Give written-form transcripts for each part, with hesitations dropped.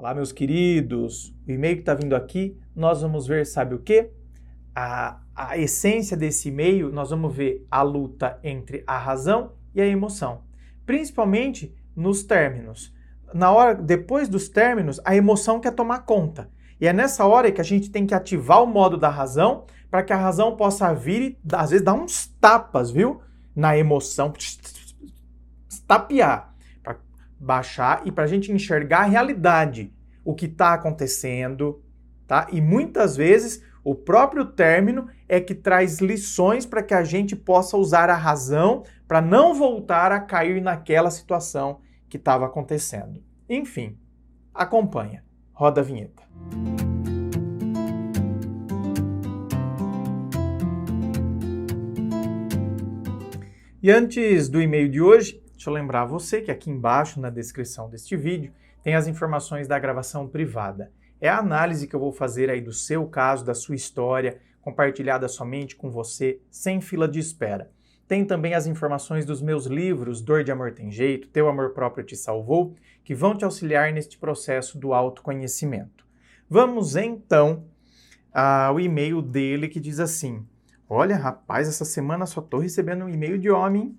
Olá, meus queridos. O e-mail que está vindo aqui, nós vamos ver, sabe o quê? A essência desse e-mail, nós vamos ver a luta entre a razão e a emoção. Principalmente nos términos. Depois dos términos, a emoção quer tomar conta. E é nessa hora que a gente tem que ativar o modo da razão para que a razão possa vir e, às vezes, dar uns tapas, viu? Na emoção. Tapear. Para baixar e para a gente enxergar a realidade. O que está acontecendo, tá? E muitas vezes o próprio término é que traz lições para que a gente possa usar a razão para não voltar a cair naquela situação que estava acontecendo. Enfim, acompanha. Roda a vinheta. E antes do e-mail de hoje, deixa eu lembrar você que aqui embaixo na descrição deste vídeo tem as informações da gravação privada. É a análise que eu vou fazer aí do seu caso, da sua história, compartilhada somente com você, sem fila de espera. Tem também as informações dos meus livros, Dor de Amor Tem Jeito, Teu Amor Próprio Te Salvou, que vão te auxiliar neste processo do autoconhecimento. Vamos então ao e-mail dele que diz assim: olha, rapaz, essa semana só estou recebendo um e-mail de homem.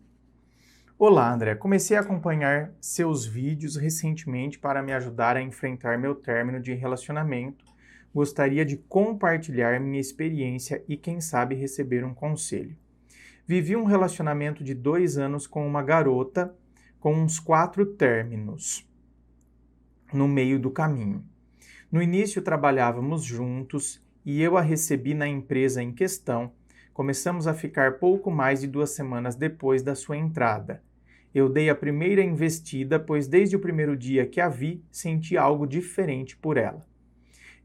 Olá, André. Comecei a acompanhar seus vídeos recentemente para me ajudar a enfrentar meu término de relacionamento. Gostaria de compartilhar minha experiência e, quem sabe, receber um conselho. Vivi um relacionamento de 2 anos com uma garota com uns 4 términos no meio do caminho. No início trabalhávamos juntos e eu a recebi na empresa em questão. Começamos a ficar pouco mais de 2 semanas depois da sua entrada. Eu dei a primeira investida, pois desde o primeiro dia que a vi, senti algo diferente por ela.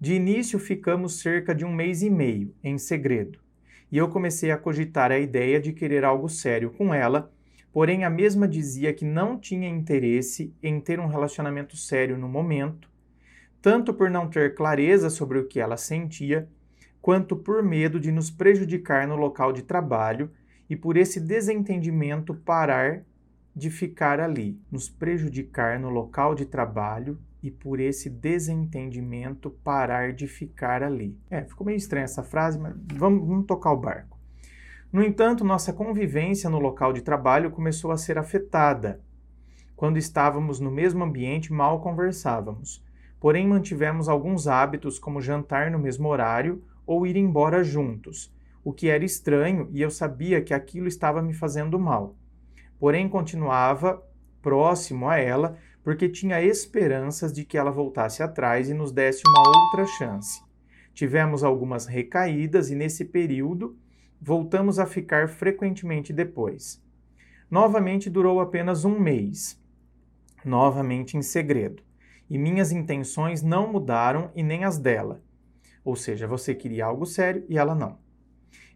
De início, ficamos cerca de 1 mês e meio, em segredo, e eu comecei a cogitar a ideia de querer algo sério com ela, porém a mesma dizia que não tinha interesse em ter um relacionamento sério no momento, tanto por não ter clareza sobre o que ela sentia, quanto por medo de nos prejudicar no local de trabalho e por esse desentendimento parar de ficar ali, nos prejudicar no local de trabalho e por esse desentendimento parar de ficar ali. Ficou meio estranha essa frase, mas vamos tocar o barco. No entanto, nossa convivência no local de trabalho começou a ser afetada. Quando estávamos no mesmo ambiente, mal conversávamos. Porém, mantivemos alguns hábitos, como jantar no mesmo horário ou ir embora juntos, o que era estranho e eu sabia que aquilo estava me fazendo mal. Porém, continuava próximo a ela porque tinha esperanças de que ela voltasse atrás e nos desse uma outra chance. Tivemos algumas recaídas e, nesse período, voltamos a ficar frequentemente depois. Novamente durou apenas 1 mês, novamente em segredo, e minhas intenções não mudaram e nem as dela. Ou seja, você queria algo sério e ela não.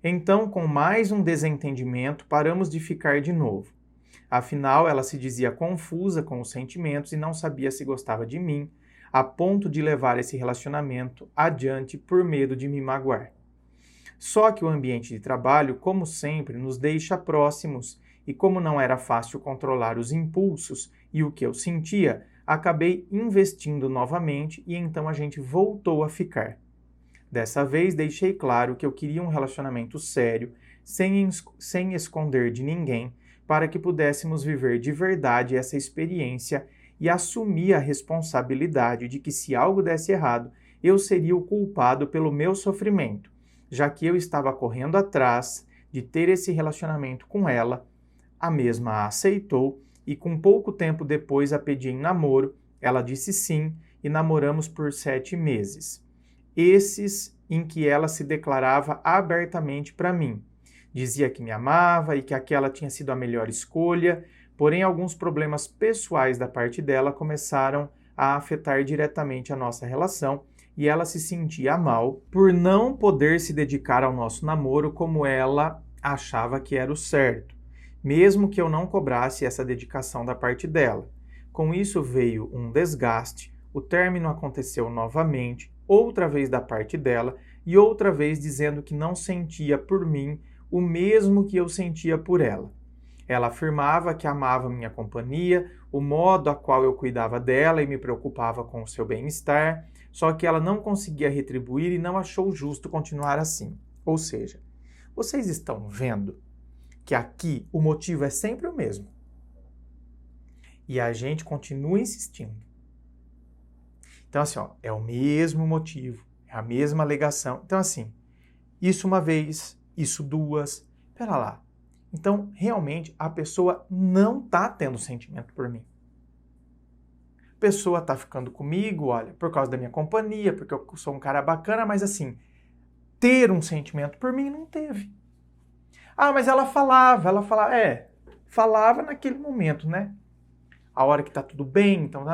Então, com mais um desentendimento, paramos de ficar de novo. Afinal, ela se dizia confusa com os sentimentos e não sabia se gostava de mim, a ponto de levar esse relacionamento adiante por medo de me magoar. Só que o ambiente de trabalho, como sempre, nos deixa próximos e como não era fácil controlar os impulsos e o que eu sentia, acabei investindo novamente e então a gente voltou a ficar. Dessa vez, deixei claro que eu queria um relacionamento sério, sem esconder de ninguém, para que pudéssemos viver de verdade essa experiência e assumir a responsabilidade de que se algo desse errado, eu seria o culpado pelo meu sofrimento, já que eu estava correndo atrás de ter esse relacionamento com ela, a mesma a aceitou e com pouco tempo depois a pedi em namoro, ela disse sim e namoramos por 7 meses. Esses em que ela se declarava abertamente para mim. Dizia que me amava e que aquela tinha sido a melhor escolha, porém alguns problemas pessoais da parte dela começaram a afetar diretamente a nossa relação e ela se sentia mal por não poder se dedicar ao nosso namoro como ela achava que era o certo, mesmo que eu não cobrasse essa dedicação da parte dela. Com isso veio um desgaste, o término aconteceu novamente, outra vez da parte dela e outra vez dizendo que não sentia por mim o mesmo que eu sentia por ela. Ela afirmava que amava minha companhia, o modo a qual eu cuidava dela e me preocupava com o seu bem-estar, só que ela não conseguia retribuir e não achou justo continuar assim. Ou seja, vocês estão vendo que aqui o motivo é sempre o mesmo. E a gente continua insistindo. Então, assim, ó, é o mesmo motivo, é a mesma alegação. Então, assim, isso uma vez, isso duas, pera lá. Então, realmente, a pessoa não está tendo sentimento por mim. A pessoa está ficando comigo, olha, por causa da minha companhia, porque eu sou um cara bacana, mas assim, ter um sentimento por mim não teve. Ah, mas ela falava, falava naquele momento, né? A hora que tá tudo bem, então,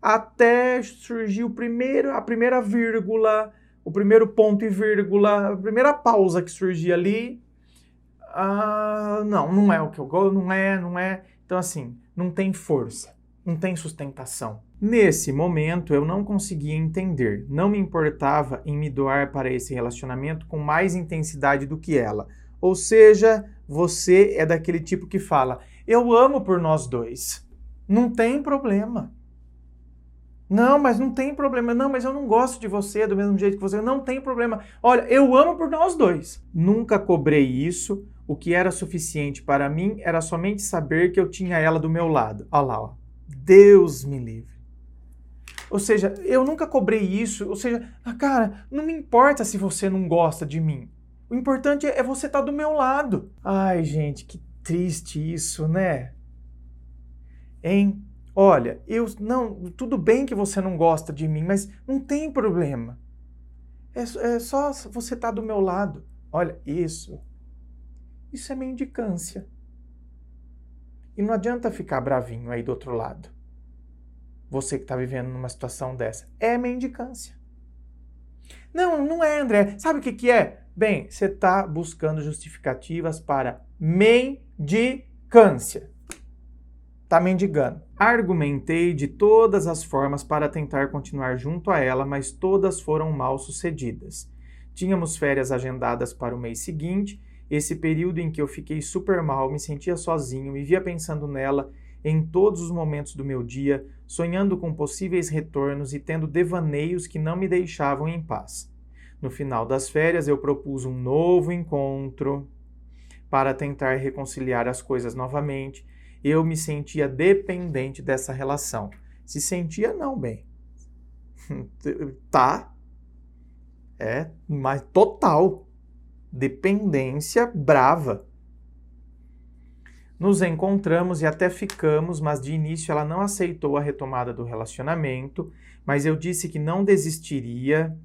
até surgir a primeira vírgula, o primeiro ponto e vírgula, a primeira pausa que surgia ali, não é o que eu gosto, não é. Então, assim, não tem força, não tem sustentação. Nesse momento, eu não conseguia entender, não me importava em me doar para esse relacionamento com mais intensidade do que ela. Ou seja, você é daquele tipo que fala, eu amo por nós dois, não tem problema. Não, mas não tem problema. Não, mas eu não gosto de você do mesmo jeito que você. Não tem problema. Olha, eu amo por nós dois. Nunca cobrei isso. O que era suficiente para mim era somente saber que eu tinha ela do meu lado. Olha lá, ó. Deus me livre. Ou seja, eu nunca cobrei isso. Ou seja, cara, não me importa se você não gosta de mim. O importante é você estar do meu lado. Ai, gente, que triste isso, né? Hein? Olha, tudo bem que você não gosta de mim, mas não tem problema. É só você estar do meu lado. Olha, isso é mendicância. E não adianta ficar bravinho aí do outro lado. Você que está vivendo numa situação dessa. É mendicância. Não é, André. Sabe o que é? Bem, você está buscando justificativas para mendicância. Está mendigando. Argumentei de todas as formas para tentar continuar junto a ela, mas todas foram mal sucedidas. Tínhamos férias agendadas para o mês seguinte, esse período em que eu fiquei super mal, me sentia sozinho, me via pensando nela em todos os momentos do meu dia, sonhando com possíveis retornos e tendo devaneios que não me deixavam em paz. No final das férias, eu propus um novo encontro para tentar reconciliar as coisas novamente. Eu me sentia dependente dessa relação. Se sentia, não, bem. Tá. Mas total. Dependência brava. Nos encontramos e até ficamos, mas de início ela não aceitou a retomada do relacionamento, mas eu disse que não desistiria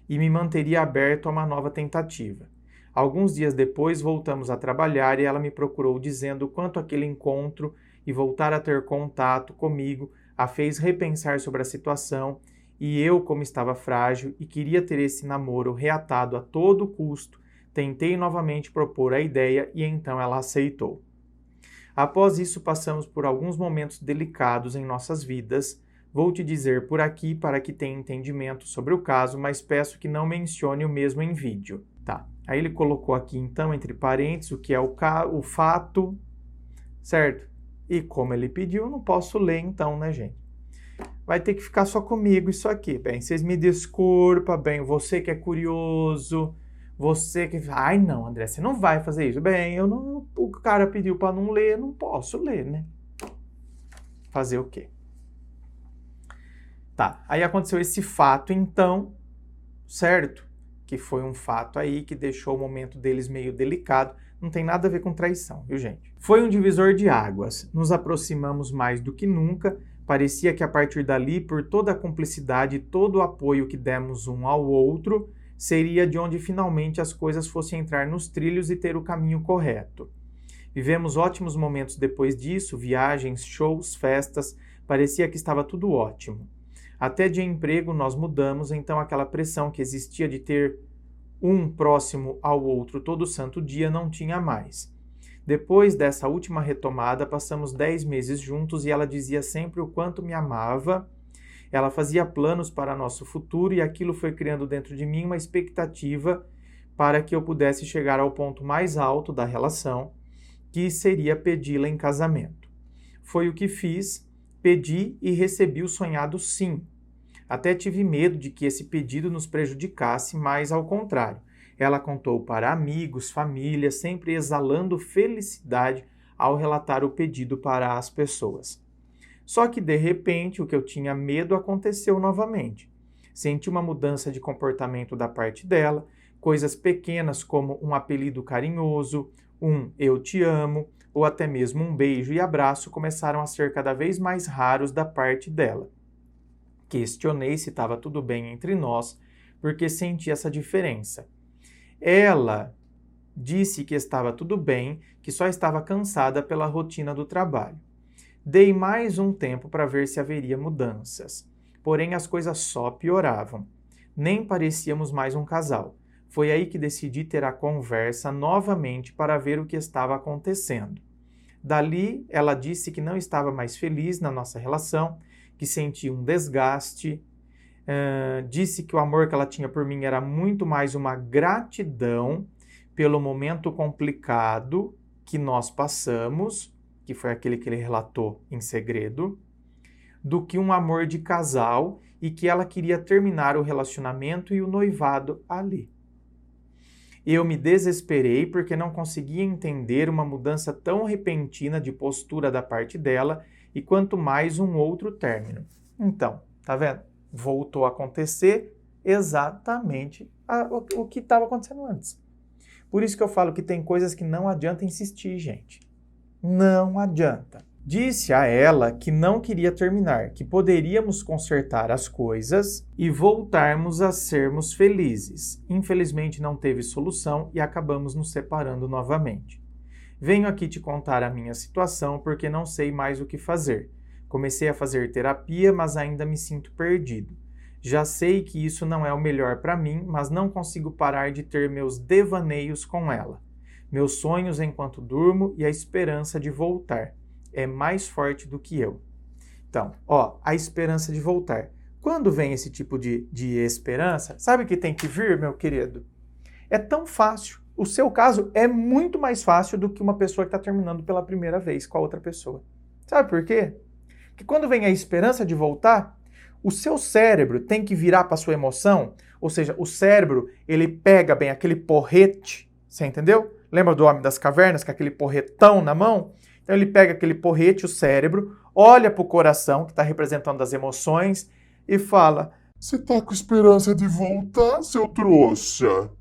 e me manteria aberto a uma nova tentativa. Alguns dias depois, voltamos a trabalhar e ela me procurou dizendo o quanto aquele encontro e voltar a ter contato comigo a fez repensar sobre a situação e eu, como estava frágil e queria ter esse namoro reatado a todo custo, tentei novamente propor a ideia e então ela aceitou. Após isso, passamos por alguns momentos delicados em nossas vidas. Vou te dizer por aqui para que tenha entendimento sobre o caso, mas peço que não mencione o mesmo em vídeo. Tá. Aí ele colocou aqui, então, entre parênteses, o que é o fato, certo? E como ele pediu, eu não posso ler, então, né, gente? Vai ter que ficar só comigo isso aqui. Bem, vocês me desculpam, bem, você que é curioso, você que... Ai, não, André, você não vai fazer isso. Bem, o cara pediu para não ler, eu não posso ler, né? Fazer o quê? Tá, aí aconteceu esse fato, então, certo? Que foi um fato aí que deixou o momento deles meio delicado. Não tem nada a ver com traição, viu, gente? Foi um divisor de águas. Nos aproximamos mais do que nunca. Parecia que a partir dali, por toda a cumplicidade e todo o apoio que demos um ao outro, seria de onde finalmente as coisas fossem entrar nos trilhos e ter o caminho correto. Vivemos ótimos momentos depois disso, viagens, shows, festas, parecia que estava tudo ótimo. Até de emprego nós mudamos, então aquela pressão que existia de ter um próximo ao outro todo santo dia não tinha mais. Depois dessa última retomada, passamos 10 meses juntos e ela dizia sempre o quanto me amava. Ela fazia planos para nosso futuro e aquilo foi criando dentro de mim uma expectativa para que eu pudesse chegar ao ponto mais alto da relação, que seria pedi-la em casamento. foi o que fiz, pedi e recebi o sonhado sim. Até tive medo de que esse pedido nos prejudicasse, mas ao contrário. Ela contou para amigos, família, sempre exalando felicidade ao relatar o pedido para as pessoas. Só que, de repente, o que eu tinha medo aconteceu novamente. Senti uma mudança de comportamento da parte dela, coisas pequenas como um apelido carinhoso, um eu te amo, ou até mesmo um beijo e abraço começaram a ser cada vez mais raros da parte dela. Questionei se estava tudo bem entre nós, porque senti essa diferença. Ela disse que estava tudo bem, que só estava cansada pela rotina do trabalho. Dei mais um tempo para ver se haveria mudanças. Porém, as coisas só pioravam. Nem parecíamos mais um casal. Foi aí que decidi ter a conversa novamente para ver o que estava acontecendo. Dali, ela disse que não estava mais feliz na nossa relação, que sentia um desgaste. Disse que o amor que ela tinha por mim era muito mais uma gratidão pelo momento complicado que nós passamos, que foi aquele que ele relatou em segredo, do que um amor de casal e que ela queria terminar o relacionamento e o noivado ali. Eu me desesperei porque não conseguia entender uma mudança tão repentina de postura da parte dela e quanto mais um outro término. Então, tá vendo? Voltou a acontecer exatamente o que estava acontecendo antes. Por isso que eu falo que tem coisas que não adianta insistir, gente. Não adianta. Disse a ela que não queria terminar, que poderíamos consertar as coisas e voltarmos a sermos felizes. Infelizmente não teve solução e acabamos nos separando novamente. Venho aqui te contar a minha situação porque não sei mais o que fazer. Comecei a fazer terapia, mas ainda me sinto perdido. Já sei que isso não é o melhor para mim, mas não consigo parar de ter meus devaneios com ela. Meus sonhos enquanto durmo e a esperança de voltar. É mais forte do que eu. Então, a esperança de voltar. Quando vem esse tipo de esperança, sabe o que tem que vir, meu querido? É tão fácil. O seu caso é muito mais fácil do que uma pessoa que está terminando pela primeira vez com a outra pessoa. Sabe por quê? Porque quando vem a esperança de voltar, o seu cérebro tem que virar para a sua emoção, ou seja, o cérebro, ele pega bem aquele porrete, você entendeu? Lembra do Homem das Cavernas, com aquele porretão na mão? Então ele pega aquele porrete, o cérebro, olha para o coração, que está representando as emoções, e fala: Você tá com esperança de voltar, seu trouxa?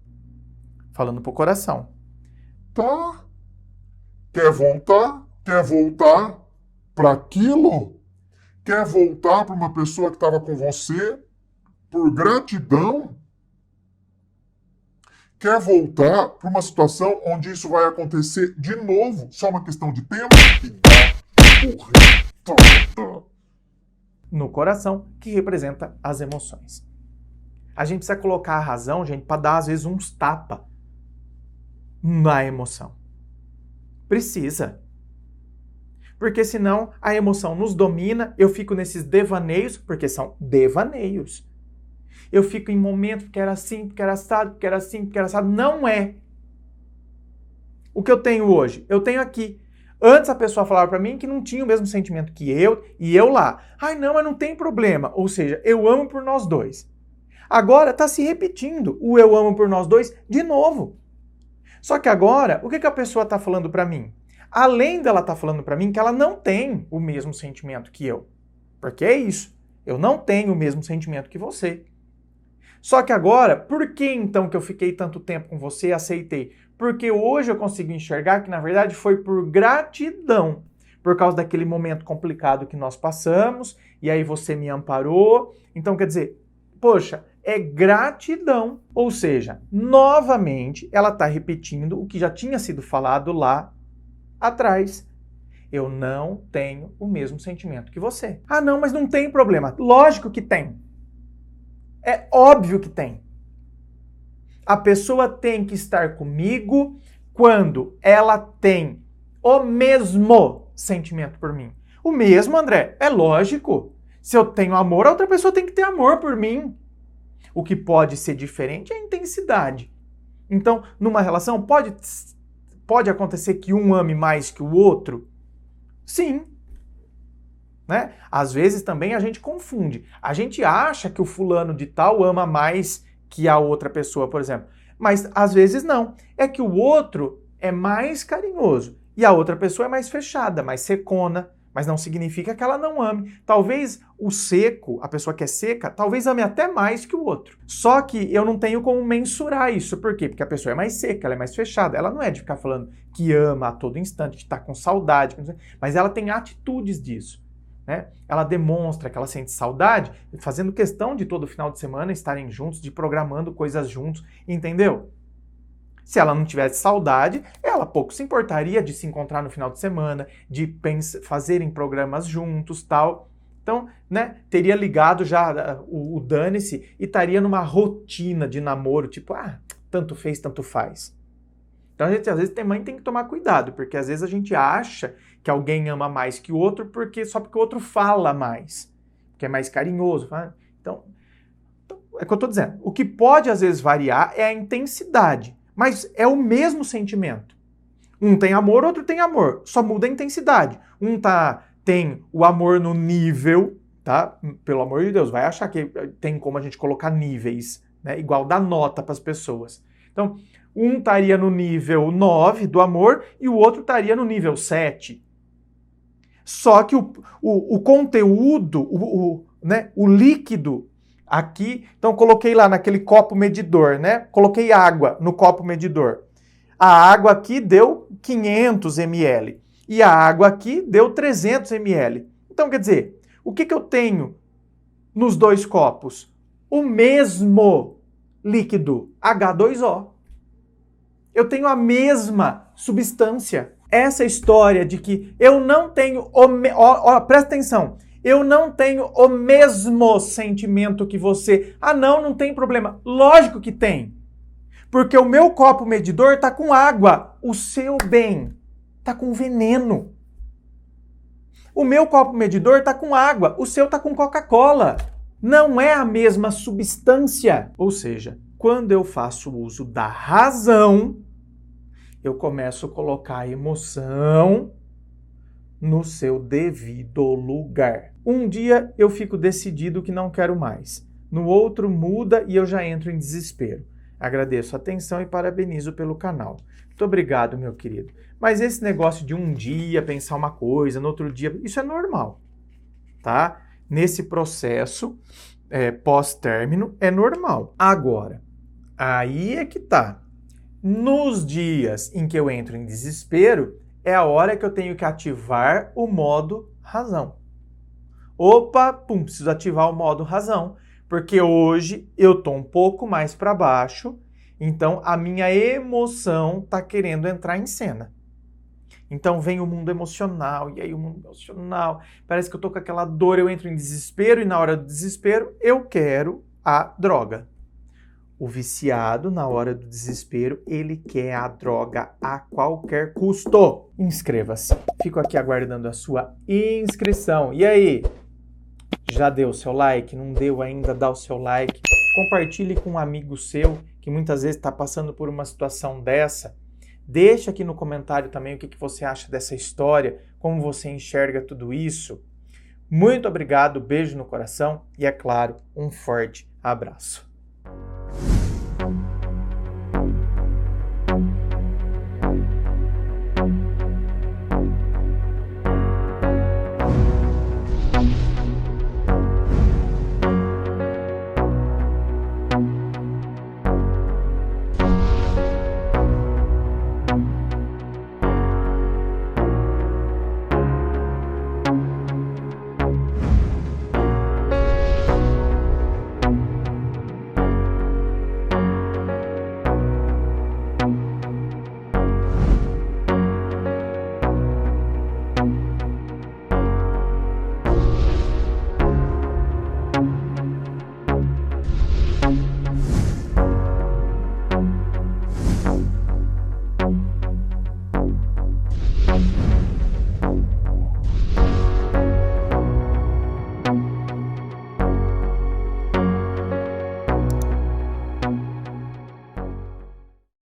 Falando para o coração. Tá? Quer voltar? Quer voltar para aquilo? Quer voltar para uma pessoa que estava com você por gratidão? Quer voltar para uma situação onde isso vai acontecer de novo? Só uma questão de tempo? No coração, que representa as emoções. A gente precisa colocar a razão, gente, para dar às vezes uns tapa na emoção. Precisa. Porque senão a emoção nos domina, eu fico nesses devaneios, porque são devaneios. Eu fico em momento porque era assim, porque era assado, porque era assim, porque era assado. Não é. O que eu tenho hoje? Eu tenho aqui. Antes a pessoa falava para mim que não tinha o mesmo sentimento que eu, e eu lá. Ai, não, mas não tem problema. Ou seja, eu amo por nós dois. Agora está se repetindo o eu amo por nós dois de novo. Só que agora, o que a pessoa está falando para mim? Além dela estar falando para mim que ela não tem o mesmo sentimento que eu. Porque é isso. Eu não tenho o mesmo sentimento que você. Só que agora, por que então que eu fiquei tanto tempo com você e aceitei? Porque hoje eu consigo enxergar que, na verdade, foi por gratidão. Por causa daquele momento complicado que nós passamos, e aí você me amparou. Então, quer dizer, poxa, é gratidão. Ou seja, novamente, ela está repetindo o que já tinha sido falado lá atrás. Eu não tenho o mesmo sentimento que você. Ah, não, mas não tem problema. Lógico que tem. É óbvio que tem. A pessoa tem que estar comigo quando ela tem o mesmo sentimento por mim. O mesmo, André, é lógico. Se eu tenho amor, a outra pessoa tem que ter amor por mim. O que pode ser diferente é a intensidade. Então, numa relação, pode acontecer que um ame mais que o outro? Sim. né? Às vezes também a gente confunde. A gente acha que o fulano de tal ama mais que a outra pessoa, por exemplo. Mas às vezes não. É que o outro é mais carinhoso e a outra pessoa é mais fechada, mais secona. Mas não significa que ela não ame. Talvez o seco, a pessoa que é seca, talvez ame até mais que o outro. Só que eu não tenho como mensurar isso. Por quê? Porque a pessoa é mais seca, ela é mais fechada. Ela não é de ficar falando que ama a todo instante, que está com saudade, mas ela tem atitudes disso. Né? Ela demonstra que ela sente saudade, fazendo questão de todo final de semana estarem juntos, de programando coisas juntos, entendeu? Se ela não tivesse saudade, ela pouco se importaria de se encontrar no final de semana, de fazerem programas juntos, tal. Então, né, teria ligado já o dane-se e estaria numa rotina de namoro, tipo, tanto fez, tanto faz. Então, a gente, às vezes, mãe tem que tomar cuidado, porque às vezes a gente acha que alguém ama mais que o outro só porque o outro fala mais, que é mais carinhoso. Então, é o que eu estou dizendo. O que pode, às vezes, variar é a intensidade. Mas é o mesmo sentimento. Um tem amor, outro tem amor. Só muda a intensidade. Um tem o amor no nível, tá? Pelo amor de Deus, vai achar que tem como a gente colocar níveis, né? Igual dar nota para as pessoas. Então, um estaria no nível 9 do amor e o outro estaria no nível 7. Só que o conteúdo, né? O líquido aqui, então coloquei lá naquele copo medidor, né? Coloquei água no copo medidor. A água aqui deu 500 ml e a água aqui deu 300 ml. Então, quer dizer, o que eu tenho nos dois copos? O mesmo líquido, H2O. Eu tenho a mesma substância. Essa história de que eu não tenho presta atenção, eu não tenho o mesmo sentimento que você. Não tem problema. Lógico que tem. Porque o meu copo medidor está com água. O seu, bem, está com veneno. O meu copo medidor está com água. O seu está com Coca-Cola. Não é a mesma substância. Ou seja, quando eu faço uso da razão, eu começo a colocar a emoção no seu devido lugar. Um dia eu fico decidido que não quero mais. No outro muda e eu já entro em desespero. Agradeço a atenção e parabenizo pelo canal. Muito obrigado, meu querido. Mas esse negócio de um dia pensar uma coisa, no outro dia, isso é normal, tá? Nesse processo pós-término é normal. Agora, aí é que tá. Nos dias em que eu entro em desespero, é a hora que eu tenho que ativar o modo razão. Opa, preciso ativar o modo razão, porque hoje eu tô um pouco mais para baixo, então a minha emoção tá querendo entrar em cena. Então vem o mundo emocional, e aí o mundo emocional, parece que eu tô com aquela dor, eu entro em desespero, e na hora do desespero eu quero a droga. O viciado, na hora do desespero, ele quer a droga a qualquer custo. Inscreva-se. Fico aqui aguardando a sua inscrição. E aí? Já deu o seu like? Não deu ainda? Dá o seu like. Compartilhe com um amigo seu que muitas vezes está passando por uma situação dessa. Deixa aqui no comentário também o que você acha dessa história, como você enxerga tudo isso. Muito obrigado, beijo no coração e, é claro, um forte abraço.